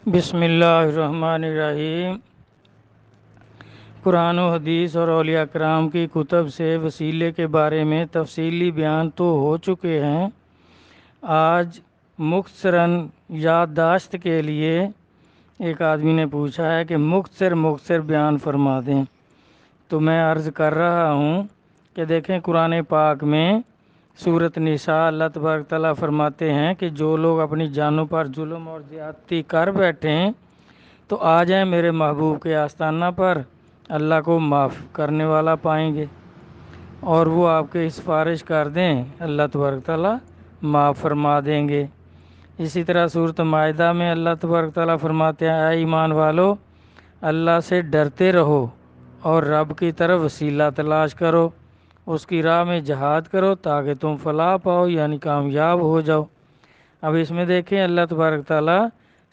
بسم اللہ الرحمن الرحیم۔ قرآن و حدیث اور اولیاء کرام کی کتب سے وسیلے کے بارے میں تفصیلی بیان تو ہو چکے ہیں۔ آج مختصراً یادداشت کے لیے ایک آدمی نے پوچھا ہے کہ مختصر بیان فرما دیں، تو میں عرض کر رہا ہوں کہ دیکھیں قرآن پاک میں سورۃ نساء اللہ تبارک تعالیٰ فرماتے ہیں کہ جو لوگ اپنی جانوں پر ظلم اور زیادتی کر بیٹھیں تو آ جائیں میرے محبوب کے آستانہ پر، اللہ کو معاف کرنے والا پائیں گے، اور وہ آپ کے سفارش کر دیں، اللہ تبارک تعالیٰ معاف فرما دیں گے۔ اسی طرح سورۃ مائدہ میں اللہ تبارک تعالیٰ فرماتے ہیں اے ایمان والو، اللہ سے ڈرتے رہو اور رب کی طرف وسیلہ تلاش کرو، اس کی راہ میں جہاد کرو تاکہ تم فلاح پاؤ، یعنی کامیاب ہو جاؤ۔ اب اس میں دیکھیں اللہ تبارک تعالیٰ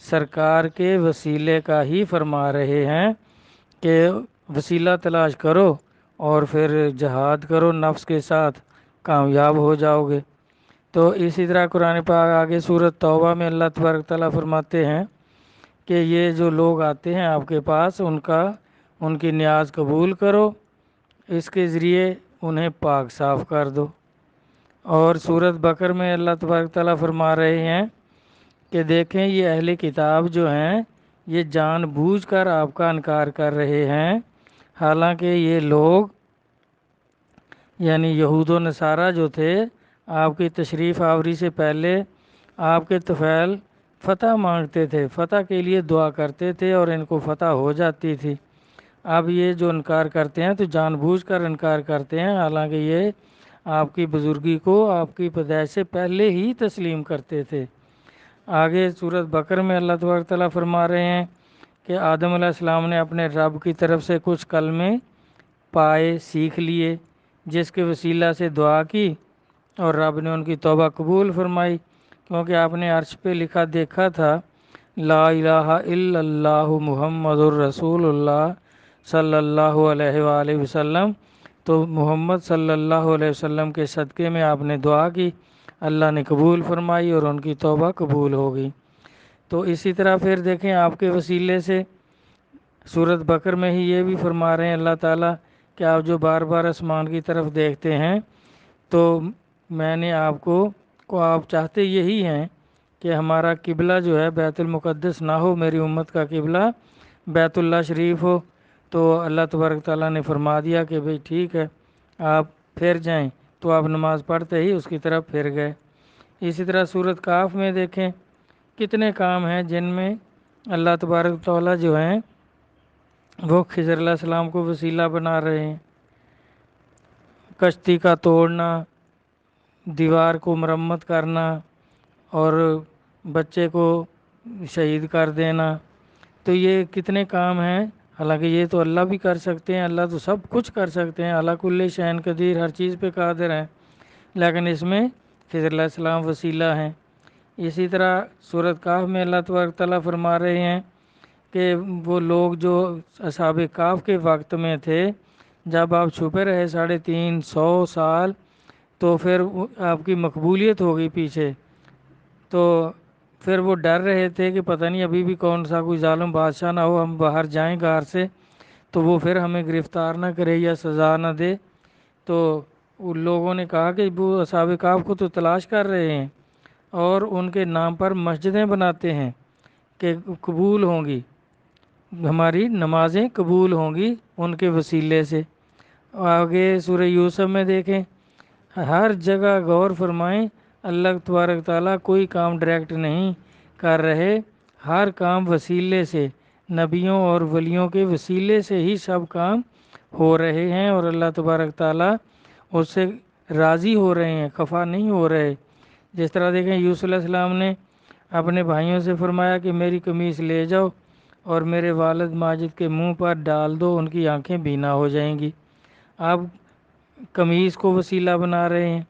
سرکار کے وسیلے کا ہی فرما رہے ہیں کہ وسیلہ تلاش کرو اور پھر جہاد کرو نفس کے ساتھ، کامیاب ہو جاؤ گے۔ تو اسی طرح قرآن پاک آگے سورۃ توبہ میں اللہ تبارک تعالیٰ فرماتے ہیں کہ یہ جو لوگ آتے ہیں آپ کے پاس ان کی نیاز قبول کرو، اس کے ذریعے انہیں پاک صاف کر دو۔ اور سورۃ بقرہ میں اللہ تبارک تعالیٰ فرما رہے ہیں کہ دیکھیں یہ اہل کتاب جو ہیں یہ جان بوجھ کر آپ کا انکار کر رہے ہیں، حالانکہ یہ لوگ یعنی یہود و نصارہ جو تھے آپ کی تشریف آوری سے پہلے آپ کے طفیل فتح مانگتے تھے، فتح کے لیے دعا کرتے تھے اور ان کو فتح ہو جاتی تھی۔ اب یہ جو انکار کرتے ہیں تو جان بوجھ کر انکار کرتے ہیں، حالانکہ یہ آپ کی بزرگی کو آپ کی پیدائش سے پہلے ہی تسلیم کرتے تھے۔ آگے سورۃ بقرہ میں اللہ تبارک تعالیٰ فرما رہے ہیں کہ آدم علیہ السلام نے اپنے رب کی طرف سے کچھ کلمے پائے، سیکھ لیے، جس کے وسیلہ سے دعا کی اور رب نے ان کی توبہ قبول فرمائی، کیونکہ آپ نے عرش پہ لکھا دیکھا تھا لا الہ الا اللہ محمد الرسول اللہ صلی اللہ علیہ وآلہ وسلم، تو محمد صلی اللہ علیہ وسلم کے صدقے میں آپ نے دعا کی، اللہ نے قبول فرمائی اور ان کی توبہ قبول ہو گئی۔ تو اسی طرح پھر دیکھیں آپ کے وسیلے سے سورۃ بقرہ میں ہی یہ بھی فرما رہے ہیں اللہ تعالیٰ کہ آپ جو بار بار آسمان کی طرف دیکھتے ہیں تو میں نے آپ کو آپ چاہتے یہی ہیں کہ ہمارا قبلہ جو ہے بیت المقدس نہ ہو، میری امت کا قبلہ بیت اللہ شریف ہو، تو اللہ تبارک تعالیٰ نے فرما دیا کہ بھئی ٹھیک ہے آپ پھر جائیں، تو آپ نماز پڑھتے ہی اس کی طرف پھر گئے۔ اسی طرح سورۃ کاف میں دیکھیں کتنے کام ہیں جن میں اللہ تبارک تعالیٰ جو ہیں وہ خضر علیہ السلام کو وسیلہ بنا رہے ہیں، کشتی کا توڑنا، دیوار کو مرمت کرنا اور بچے کو شہید کر دینا، تو یہ کتنے کام ہیں، حالانکہ یہ تو اللہ بھی کر سکتے ہیں، اللہ تو سب کچھ کر سکتے ہیں، اللہ کل شیء قدیر، ہر چیز پہ قادر ہیں، لیکن اس میں خضر علیہ السلام وسیلہ ہیں۔ اسی طرح سورۃ کہف میں اللہ تبارک تعالیٰ فرما رہے ہیں کہ وہ لوگ جو اصحاب کہف کے وقت میں تھے، جب آپ چھپے رہے 350 سال، تو پھر آپ کی مقبولیت ہو گئی پیچھے، تو پھر وہ ڈر رہے تھے کہ پتہ نہیں ابھی بھی کون سا کوئی ظالم بادشاہ نہ ہو، ہم باہر جائیں غار سے تو وہ پھر ہمیں گرفتار نہ کرے یا سزا نہ دے۔ تو ان لوگوں نے کہا کہ وہ اصحاب کہف کو تو تلاش کر رہے ہیں اور ان کے نام پر مسجدیں بناتے ہیں کہ قبول ہوں گی، ہماری نمازیں قبول ہوں گی ان کے وسیلے سے۔ آگے سورہ یوسف میں دیکھیں ہر جگہ غور فرمائیں، اللہ تبارک تعالیٰ کوئی کام ڈائریکٹ نہیں کر رہے، ہر کام وسیلے سے، نبیوں اور ولیوں کے وسیلے سے ہی سب کام ہو رہے ہیں، اور اللہ تبارک تعالیٰ اس سے راضی ہو رہے ہیں، خفا نہیں ہو رہے۔ جس طرح دیکھیں یوسف علیہ السلام نے اپنے بھائیوں سے فرمایا کہ میری قمیص لے جاؤ اور میرے والد ماجد کے منہ پر ڈال دو، ان کی آنکھیں بینا ہو جائیں گی۔ آپ قمیص کو وسیلہ بنا رہے ہیں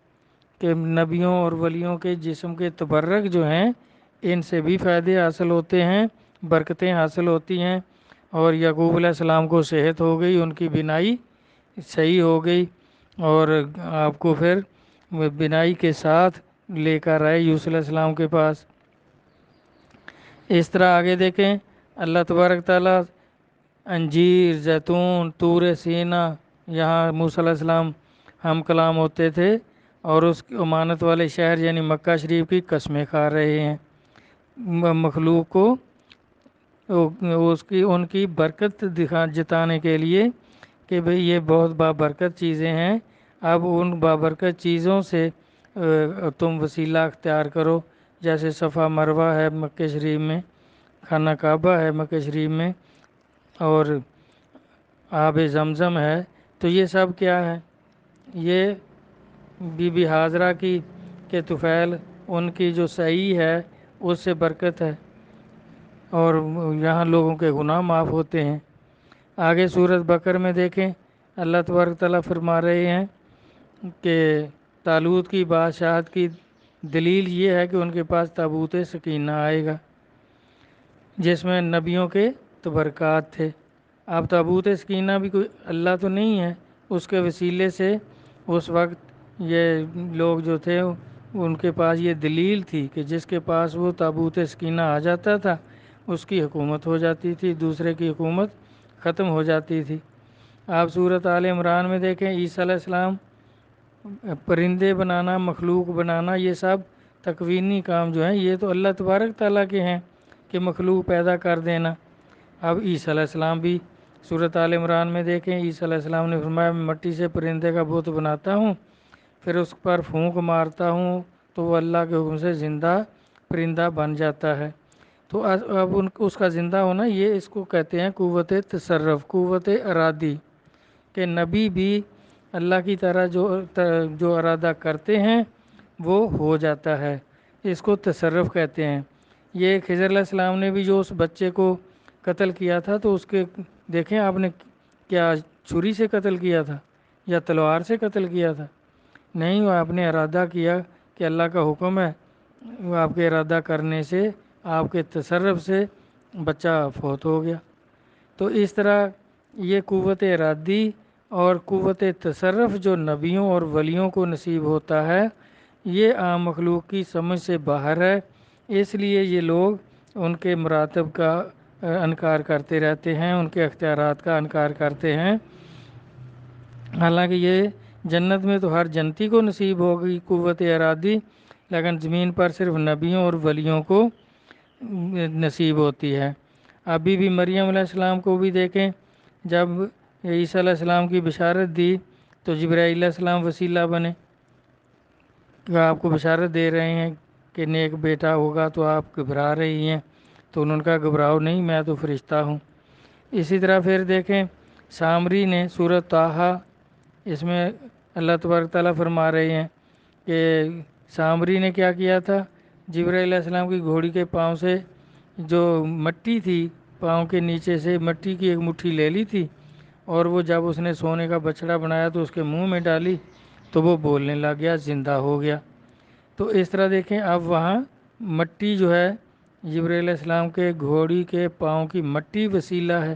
کہ نبیوں اور ولیوں کے جسم کے تبرک جو ہیں ان سے بھی فائدے حاصل ہوتے ہیں، برکتیں حاصل ہوتی ہیں، اور یعقوب علیہ السلام کو صحت ہو گئی، ان کی بینائی صحیح ہو گئی، اور آپ کو پھر بینائی کے ساتھ لے کر آئے یوسف علیہ السلام کے پاس۔ اس طرح آگے دیکھیں اللہ تبارک تعالیٰ انجیر، زیتون، طور سینا، یہاں موسیٰ علیہ السلام ہم کلام ہوتے تھے اور اس امانت والے شہر یعنی مکہ شریف کی قسمیں کھا رہے ہیں مخلوق کو ان کی برکت جتانے کے لیے کہ بھئی یہ بہت بابرکت چیزیں ہیں، اب ان بابرکت چیزوں سے تم وسیلہ اختیار کرو، جیسے صفا مروہ ہے مکہ شریف میں، خانہ کعبہ ہے مکہ شریف میں، اور آب زمزم ہے، تو یہ سب کیا ہے؟ یہ بی بی حاضرہ کی کہ طفیل ان کی جو صحیح ہے اس سے برکت ہے، اور یہاں لوگوں کے گناہ معاف ہوتے ہیں۔ آگے سورۃ بقر میں دیکھیں اللہ تبارک تعالیٰ فرما رہے ہیں کہ طالوت کی بادشاہت کی دلیل یہ ہے کہ ان کے پاس تابوت سکینہ آئے گا جس میں نبیوں کے تبرکات تھے۔ اب تابوت سکینہ بھی کوئی اللہ تو نہیں ہے، اس کے وسیلے سے اس وقت یہ لوگ جو تھے ان کے پاس یہ دلیل تھی کہ جس کے پاس وہ تابوت سکینہ آ جاتا تھا اس کی حکومت ہو جاتی تھی، دوسرے کی حکومت ختم ہو جاتی تھی۔ آپ سورۃ آل عمران میں دیکھیں عیسیٰ علیہ السلام پرندے بنانا، مخلوق بنانا، یہ سب تکوینی کام جو ہیں یہ تو اللہ تبارک تعالیٰ کے ہیں کہ مخلوق پیدا کر دینا۔ اب عیسیٰ علیہ السلام بھی سورۃ آل عمران میں دیکھیں عیسیٰ علیہ السلام نے فرمایا میں مٹی سے پرندے کا بت بناتا ہوں، پھر اس پر پھونک مارتا ہوں تو وہ اللہ کے حکم سے زندہ پرندہ بن جاتا ہے۔ تو اب اس کا زندہ ہونا یہ اس کو کہتے ہیں قوت تصرف، قوت ارادی، کہ نبی بھی اللہ کی طرح جو ارادہ کرتے ہیں وہ ہو جاتا ہے، اس کو تصرف کہتے ہیں۔ یہ خضر علیہ السلام نے بھی جو اس بچے کو قتل کیا تھا تو اس کے دیکھیں آپ نے کیا چھری سے قتل کیا تھا یا تلوار سے قتل کیا تھا؟ نہیں، وہ آپ نے ارادہ کیا کہ اللہ کا حکم ہے، وہ آپ کے ارادہ کرنے سے آپ کے تصرف سے بچہ فوت ہو گیا۔ تو اس طرح یہ قوت ارادی اور قوت تصرف جو نبیوں اور ولیوں کو نصیب ہوتا ہے یہ عام مخلوق کی سمجھ سے باہر ہے، اس لیے یہ لوگ ان کے مراتب کا انکار کرتے رہتے ہیں، ان کے اختیارات کا انکار کرتے ہیں۔ حالانکہ یہ جنت میں تو ہر جنتی کو نصیب ہوگی قوت ارادی، لیکن زمین پر صرف نبیوں اور ولیوں کو نصیب ہوتی ہے۔ ابھی بھی مریم علیہ السلام کو بھی دیکھیں جب عیسیٰ علیہ السلام کی بشارت دی تو جبرائیل علیہ السلام وسیلہ بنے کہ آپ کو بشارت دے رہے ہیں کہ نیک بیٹا ہوگا تو آپ گھبرا رہی ہیں، تو انہوں نے کہا گھبراؤ نہیں، میں تو فرشتہ ہوں۔ اسی طرح پھر دیکھیں سامری نے سورۃ طٰہٰ، اس میں اللہ تبارک تعالیٰ فرما رہے ہیں کہ سامری نے کیا کیا تھا، جبرائیل علیہ السلام کی گھوڑی کے پاؤں سے جو مٹی تھی پاؤں کے نیچے سے مٹی کی ایک مٹھی لے لی تھی، اور وہ جب اس نے سونے کا بچڑا بنایا تو اس کے منہ میں ڈالی تو وہ بولنے لگ گیا، زندہ ہو گیا۔ تو اس طرح دیکھیں اب وہاں مٹی جو ہے جبرائیل علیہ السلام کے گھوڑی کے پاؤں کی مٹی وسیلہ ہے،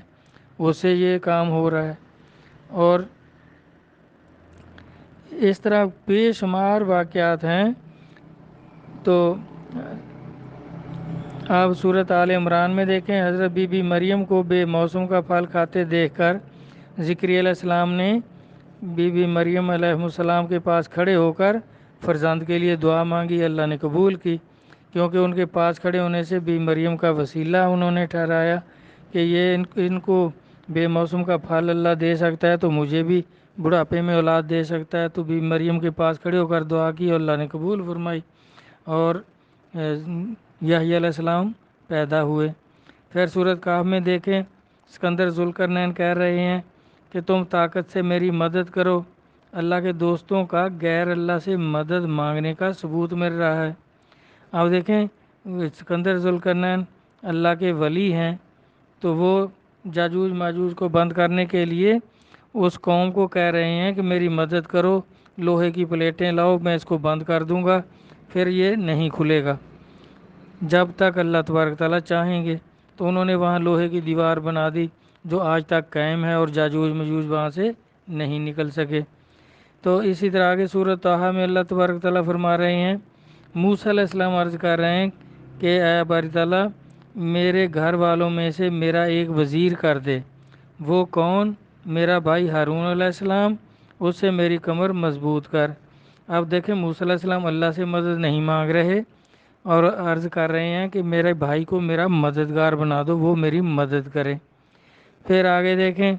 اس سے یہ کام ہو رہا ہے۔ اور اس طرح بے شمار واقعات ہیں۔ تو آپ سورۃ آل عمران میں دیکھیں حضرت بی بی مریم کو بے موسم کا پھل کھاتے دیکھ کر زکریا علیہ السلام نے بی بی مریم علیہ السلام کے پاس کھڑے ہو کر فرزند کے لیے دعا مانگی، اللہ نے قبول کی، کیونکہ ان کے پاس کھڑے ہونے سے بی مریم کا وسیلہ انہوں نے ٹھہرایا کہ یہ ان کو بے موسم کا پھل اللہ دے سکتا ہے تو مجھے بھی بڑھاپے میں اولاد دے سکتا ہے۔ تو بی مریم کے پاس کھڑے ہو کر دعا کی اور اللہ نے قبول فرمائی، اور یحییٰ علیہ السلام پیدا ہوئے۔ پھر سورۃ کہف میں دیکھیں سکندر ذوالقرنین کہہ رہے ہیں کہ تم طاقت سے میری مدد کرو، اللہ کے دوستوں کا غیر اللہ سے مدد مانگنے کا ثبوت مل رہا ہے۔ اب دیکھیں سکندر ذوالقرنین اللہ کے ولی ہیں، تو وہ یاجوج ماجوج کو بند کرنے کے لیے اس قوم کو کہہ رہے ہیں کہ میری مدد کرو، لوہے کی پلیٹیں لاؤ، میں اس کو بند کر دوں گا، پھر یہ نہیں کھلے گا جب تک اللہ تبارک تعالیٰ چاہیں گے۔ تو انہوں نے وہاں لوہے کی دیوار بنا دی جو آج تک قائم ہے، اور یاجوج ماجوج وہاں سے نہیں نکل سکے۔ تو اسی طرح آگے سورۃ طٰہٰ میں اللہ تبارک تعالیٰ فرما رہے ہیں موسیٰ علیہ السلام عرض کر رہے ہیں کہ اے باری تعالیٰ میرے گھر والوں میں سے میرا ایک وزیر کر دے۔ وہ کون؟ میرا بھائی ہارون علیہ السلام، اس سے میری کمر مضبوط کر۔ اب دیکھیں موسیٰ علیہ السلام اللہ سے مدد نہیں مانگ رہے اور عرض کر رہے ہیں کہ میرے بھائی کو میرا مددگار بنا دو، وہ میری مدد کرے۔ پھر آگے دیکھیں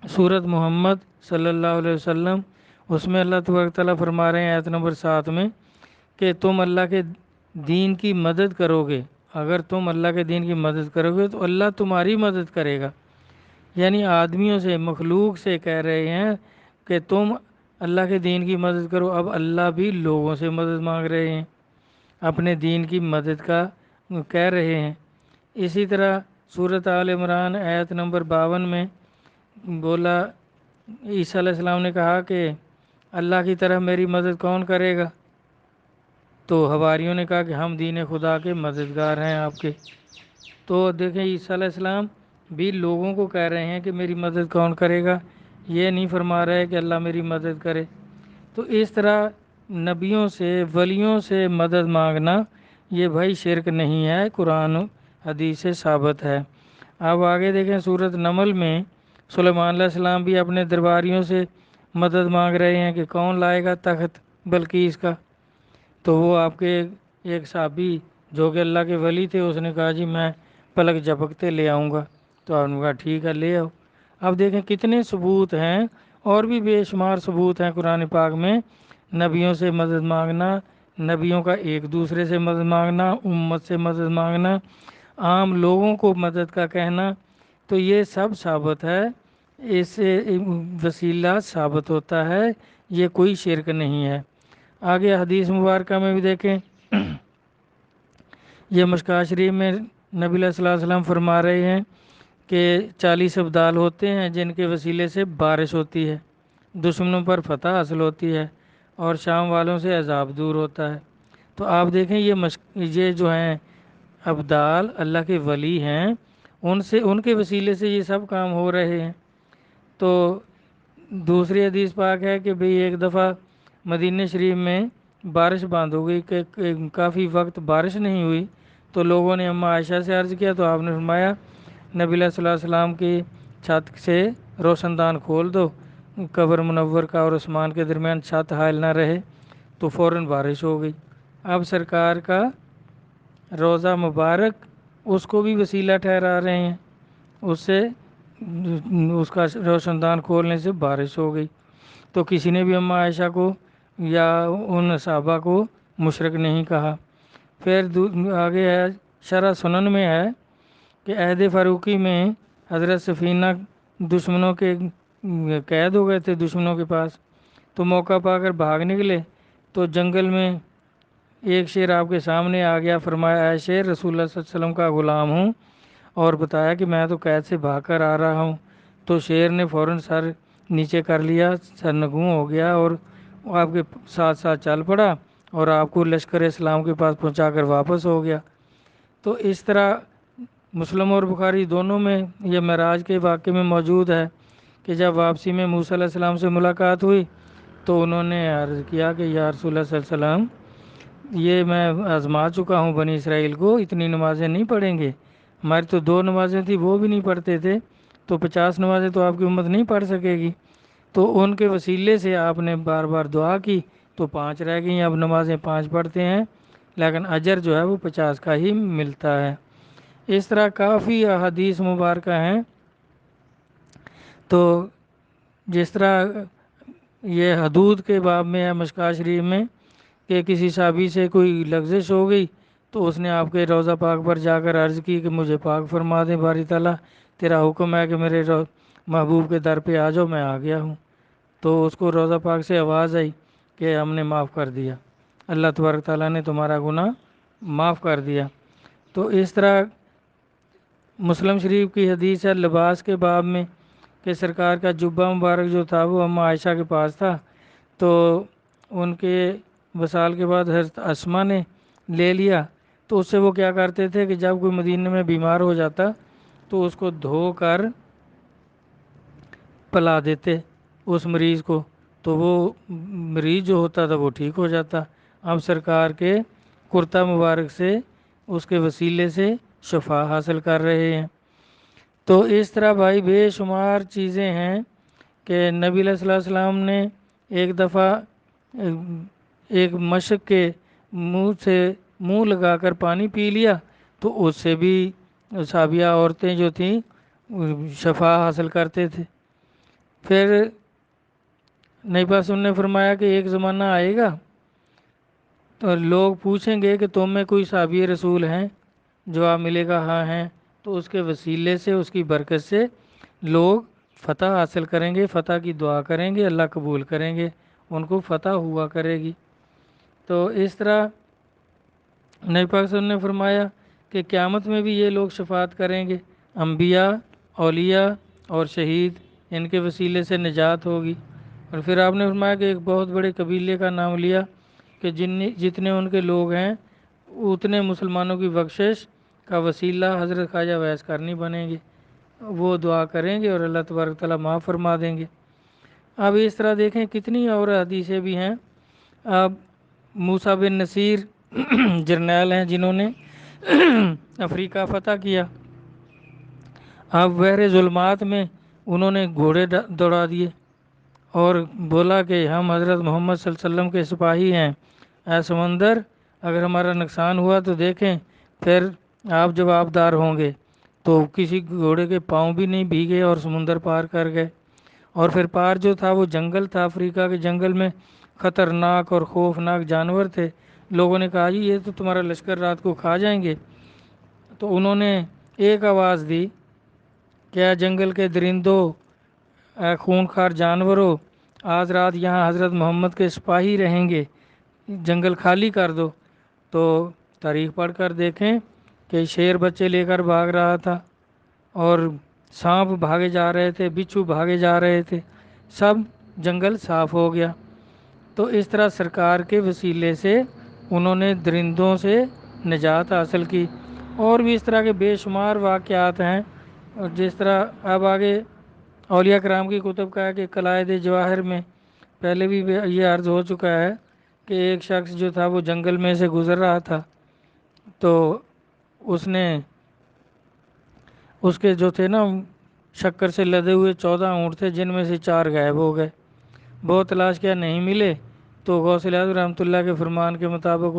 سورۃ محمد صلی اللہ علیہ وسلم، اس میں اللہ تبارک تعالیٰ فرما رہے ہیں آیت نمبر 7 میں کہ تم اللہ کے دین کی مدد کرو گے، اگر تم اللہ کے دین کی مدد کرو گے تو اللہ تمہاری مدد کرے گا۔ یعنی آدمیوں سے، مخلوق سے کہہ رہے ہیں کہ تم اللہ کے دین کی مدد کرو۔ اب اللہ بھی لوگوں سے مدد مانگ رہے ہیں، اپنے دین کی مدد کا کہہ رہے ہیں۔ اسی طرح سورۃ آل عمران آیت نمبر 52 میں بولا، عیسیٰ علیہ السلام نے کہا کہ اللہ کی طرح میری مدد کون کرے گا؟ تو حواریوں نے کہا کہ ہم دین خدا کے مددگار ہیں آپ کے۔ تو دیکھیں عیسیٰ علیہ السلام بھی لوگوں کو کہہ رہے ہیں کہ میری مدد کون کرے گا، یہ نہیں فرما رہے کہ اللہ میری مدد کرے۔ تو اس طرح نبیوں سے، ولیوں سے مدد مانگنا یہ بھائی شرک نہیں ہے، قرآن حدیث سے ثابت ہے۔ اب آگے دیکھیں سورۃ نمل میں سلیمان علیہ السلام بھی اپنے درباریوں سے مدد مانگ رہے ہیں کہ کون لائے گا تخت بلقیس کا۔ تو وہ آپ کے ایک صحابی جو کہ اللہ کے ولی تھے، اس نے کہا جی میں پلک جھپکتے لے آؤں گا۔ تو آپ نے کہا ٹھیک ہے لے آؤ۔ اب دیکھیں کتنے ثبوت ہیں، اور بھی بے شمار ثبوت ہیں قرآن پاک میں، نبیوں سے مدد مانگنا، نبیوں کا ایک دوسرے سے مدد مانگنا، امت سے مدد مانگنا، عام لوگوں کو مدد کا کہنا، تو یہ سب ثابت ہے، اس سے وسیلہ ثابت ہوتا ہے، یہ کوئی شرک نہیں ہے۔ آگے حدیث مبارکہ میں بھی دیکھیں، یہ مشکوٰہ شریف میں نبی علیہ الصلوۃ والسلام فرما رہے ہیں کہ 40 ابدال ہوتے ہیں جن کے وسیلے سے بارش ہوتی ہے، دشمنوں پر فتح حاصل ہوتی ہے اور شام والوں سے عذاب دور ہوتا ہے۔ تو آپ دیکھیں یہ جو ہیں ابدال اللہ کے ولی ہیں، ان کے وسیلے سے یہ سب کام ہو رہے ہیں۔ تو دوسری حدیث پاک ہے کہ بھئی ایک دفعہ مدینہ شریف میں بارش بند ہو گئی کہ کافی وقت بارش نہیں ہوئی، تو لوگوں نے اماں عائشہ سے عرض کیا، تو آپ نے فرمایا نبی علیہ الصلوۃ والسلام کی چھت سے روشن دان کھول دو، قبر منور کا اور عثمان کے درمیان چھت حائل نہ رہے، تو فوراً بارش ہو گئی۔ اب سرکار کا روضہ مبارک اس کو بھی وسیلہ ٹھہرا رہے ہیں، اس سے اس کا روشن دان کھولنے سے بارش ہو گئی۔ تو کسی نے بھی اماں عائشہ کو یا ان صحابہ کو مشرک نہیں کہا۔ پھر آگے ہے شرح سنن میں ہے کہ عہد فاروقی میں حضرت سفینہ دشمنوں کے قید ہو گئے تھے دشمنوں کے پاس، تو موقع پا کر بھاگ نکلے، تو جنگل میں ایک شیر آپ کے سامنے آ گیا، فرمایا اے شیر رسول اللہ صلی اللہ علیہ وسلم کا غلام ہوں، اور بتایا کہ میں تو قید سے بھاگ کر آ رہا ہوں۔ تو شیر نے فوراً سر نیچے کر لیا، سرنگوں ہو گیا اور آپ کے ساتھ ساتھ چل پڑا اور آپ کو لشکر اسلام کے پاس پہنچا کر واپس ہو گیا۔ تو اس طرح مسلم اور بخاری دونوں میں یہ معراج کے واقعے میں موجود ہے کہ جب واپسی میں موسیٰ علیہ السلام سے ملاقات ہوئی تو انہوں نے عرض کیا کہ یا رسول اللہ صلی اللہ علیہ وسلم، یہ میں آزما چکا ہوں بنی اسرائیل کو، اتنی نمازیں نہیں پڑھیں گے، ہماری تو 2 نمازیں تھیں وہ بھی نہیں پڑھتے تھے، تو 50 نمازیں تو آپ کی امت نہیں پڑھ سکے گی۔ تو ان کے وسیلے سے آپ نے بار بار دعا کی تو 5 رہ گئیں، اب نمازیں 5 پڑھتے ہیں، لیکن اجر جو ہے وہ 50 کا ہی ملتا ہے۔ اس طرح کافی احادیث مبارکہ ہیں۔ تو جس طرح یہ حدود کے باب میں ہے مشکوٰہ شریف میں کہ کسی صحابی سے کوئی لغزش ہو گئی تو اس نے آپ کے روضہ پاک پر جا کر عرض کی کہ مجھے پاک فرما دیں باری تعالیٰ، تیرا حکم ہے کہ میرے محبوب کے در پہ آ جاؤ، میں آ گیا ہوں۔ تو اس کو روضہ پاک سے آواز آئی کہ ہم نے معاف کر دیا، اللہ تبارک تعالیٰ نے تمہارا گناہ معاف کر دیا۔ تو اس طرح مسلم شریف کی حدیث ہے لباس کے باب میں کہ سرکار کا جبہ مبارک جو تھا وہ اماں عائشہ کے پاس تھا، تو ان کے وصال کے بعد حضرت اسماء نے لے لیا، تو اس سے وہ کیا کرتے تھے کہ جب کوئی مدینہ میں بیمار ہو جاتا تو اس کو دھو کر پلا دیتے اس مریض کو، تو وہ مریض جو ہوتا تھا وہ ٹھیک ہو جاتا۔ اب سرکار کے کرتا مبارک سے اس کے وسیلے سے شفا حاصل کر رہے ہیں۔ تو اس طرح بھائی بے شمار چیزیں ہیں کہ نبی علیہ الصلوۃ والسلام نے ایک دفعہ ایک مشک کے منہ سے منہ لگا کر پانی پی لیا تو اس سے بھی صحابیہ عورتیں جو تھیں شفا حاصل کرتے تھے۔ پھر نبی پاک صلی اللہ علیہ وسلم نے فرمایا کہ ایک زمانہ آئے گا تو لوگ پوچھیں گے کہ تم میں کوئی صحابی رسول ہیں؟ جواب ملے گا ہاں ہیں، تو اس کے وسیلے سے اس کی برکت سے لوگ فتح حاصل کریں گے، فتح کی دعا کریں گے، اللہ قبول کریں گے، ان کو فتح ہوا کرے گی۔ تو اس طرح نبی پاک صلی اللہ علیہ وسلم نے فرمایا کہ قیامت میں بھی یہ لوگ شفاعت کریں گے، انبیاء، اولیاء اور شہید، ان کے وسیلے سے نجات ہوگی۔ اور پھر آپ نے فرمایا کہ ایک بہت بڑے قبیلے کا نام لیا کہ جتنے ان کے لوگ ہیں اتنے مسلمانوں کی بخشش کا وسیلہ حضرت خواجہ ویس کرنی بنیں گے، وہ دعا کریں گے اور اللہ تبارک تعالیٰ معاف فرما دیں گے۔ اب اس طرح دیکھیں کتنی اور حدیثیں بھی ہیں۔ اب موسیٰ بن نصیر جرنیل ہیں جنہوں نے افریقہ فتح کیا، اب بحر ظلمات میں انہوں نے گھوڑے دوڑا دیے اور بولا کہ ہم حضرت محمد صلی اللہ علیہ وسلم کے سپاہی ہیں، اے سمندر اگر ہمارا نقصان ہوا تو دیکھیں پھر آپ جواب دار ہوں گے۔ تو کسی گھوڑے کے پاؤں بھی نہیں بھیگے اور سمندر پار کر گئے۔ اور پھر پار جو تھا وہ جنگل تھا، افریقہ کے جنگل میں خطرناک اور خوفناک جانور تھے۔ لوگوں نے کہا جی یہ تو تمہارا لشکر رات کو کھا جائیں گے۔ تو انہوں نے ایک آواز دی کہ اے جنگل کے درندوں، اے خونخوار جانوروں، آج رات یہاں حضرت محمد کے سپاہی رہیں گے، جنگل خالی کر دو۔ تو تاریخ پڑھ کر دیکھیں کہ شیر بچے لے کر بھاگ رہا تھا اور سانپ بھاگے جا رہے تھے، بچھو بھاگے جا رہے تھے، سب جنگل صاف ہو گیا۔ تو اس طرح سرکار کے وسیلے سے انہوں نے درندوں سے نجات حاصل کی۔ اور بھی اس طرح کے بے شمار واقعات ہیں۔ اور جس طرح اب آگے اولیاء کرام کی کتب کا ہے کہ قلائد جواہر میں پہلے بھی یہ عرض ہو چکا ہے کہ ایک شخص جو تھا وہ جنگل میں سے گزر رہا تھا، تو اس نے اس کے جو تھے نا شکر سے لدے ہوئے 14 اونٹ تھے، جن میں سے 4 غائب ہو گئے۔ بہت تلاش کیا نہیں ملے، تو غوث اعظم رحمۃ اللہ کے فرمان کے مطابق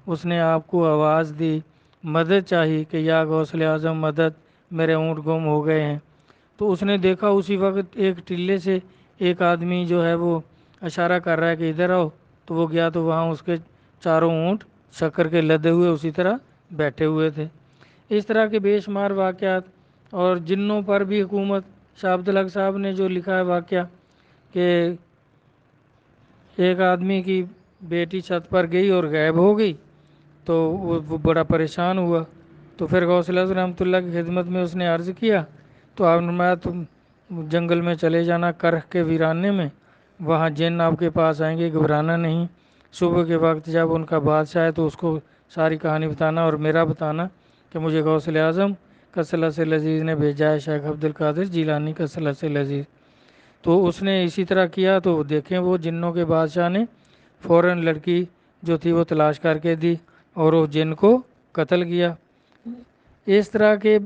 اس نے آپ کو آواز دی، مدد چاہی کہ یا غوث اعظم مدد، میرے اونٹ گم ہو گئے ہیں۔ تو اس نے دیکھا اسی وقت ایک ٹلے سے ایک آدمی جو ہے وہ اشارہ کر رہا ہے کہ ادھر آؤ، تو وہ گیا تو وہاں اس کے 4 اونٹ شکر کے لدے ہوئے اسی طرح بیٹھے ہوئے تھے۔ اس طرح کے بے شمار واقعات، اور جنوں پر بھی حکومت، شاہ عبدالحق صاحب نے جو لکھا ہے واقعہ کہ ایک آدمی کی بیٹی چھت پر گئی اور غائب ہو گئی، تو وہ بڑا پریشان ہوا، تو پھر غوث اعظم رحمۃ اللہ کی خدمت میں اس نے عرض کیا، تو آپ نے فرمایا تم جنگل میں چلے جانا کرخ کے ویرانے میں، وہاں جن آپ کے پاس آئیں گے، گھبرانا نہیں۔ صبح کے وقت جب ان کا بادشاہ ہے تو اس کو ساری کہانی بتانا اور میرا بتانا کہ مجھے غوث اعظم قصص العزیز نے بھیجا ہے، شیخ عبد القادر جیلانی قصص العزیز۔ تو اس نے اسی طرح کیا، تو دیکھیں وہ جنوں کے بادشاہ نے فوراً لڑکی جو تھی وہ تلاش کر کے دی اور وہ جن کو قتل کیا۔ اس طرح کے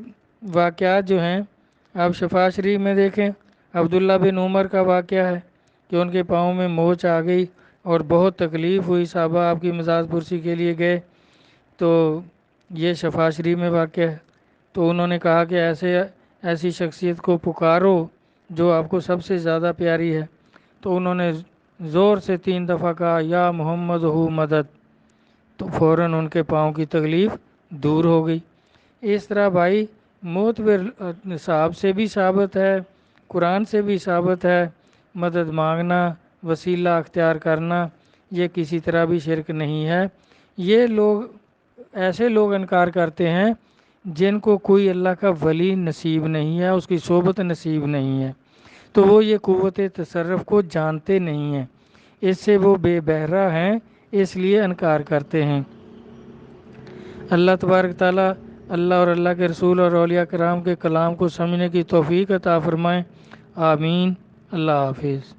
واقعات جو ہیں آپ شفاء شریف میں دیکھیں، عبداللہ بن عمر کا واقعہ ہے کہ ان کے پاؤں میں موچ آ گئی اور بہت تکلیف ہوئی، صحابہ آپ کی مزاج پرسی کے لیے گئے، تو یہ شفاء شریف میں واقعہ ہے۔ تو انہوں نے کہا کہ ایسی شخصیت کو پکارو جو آپ کو سب سے زیادہ پیاری ہے، تو انہوں نے زور سے 3 دفعہ کہا یا محمد ہو مدد، تو فوراً ان کے پاؤں کی تکلیف دور ہو گئی۔ اس طرح بھائی معتبر صاحب سے بھی ثابت ہے، قرآن سے بھی ثابت ہے، مدد مانگنا، وسیلہ اختیار کرنا یہ کسی طرح بھی شرک نہیں ہے۔ یہ لوگ ایسے لوگ انکار کرتے ہیں جن کو کوئی اللہ کا ولی نصیب نہیں ہے، اس کی صحبت نصیب نہیں ہے، تو وہ یہ قوت تصرف کو جانتے نہیں ہیں، اس سے وہ بے بہرہ ہیں، اس لیے انکار کرتے ہیں۔ اللہ تبارک تعالیٰ اللہ اور اللہ کے رسول اور اولیاء کرام کے کلام کو سمجھنے کی توفیق عطا فرمائیں، آمین۔ اللہ حافظ۔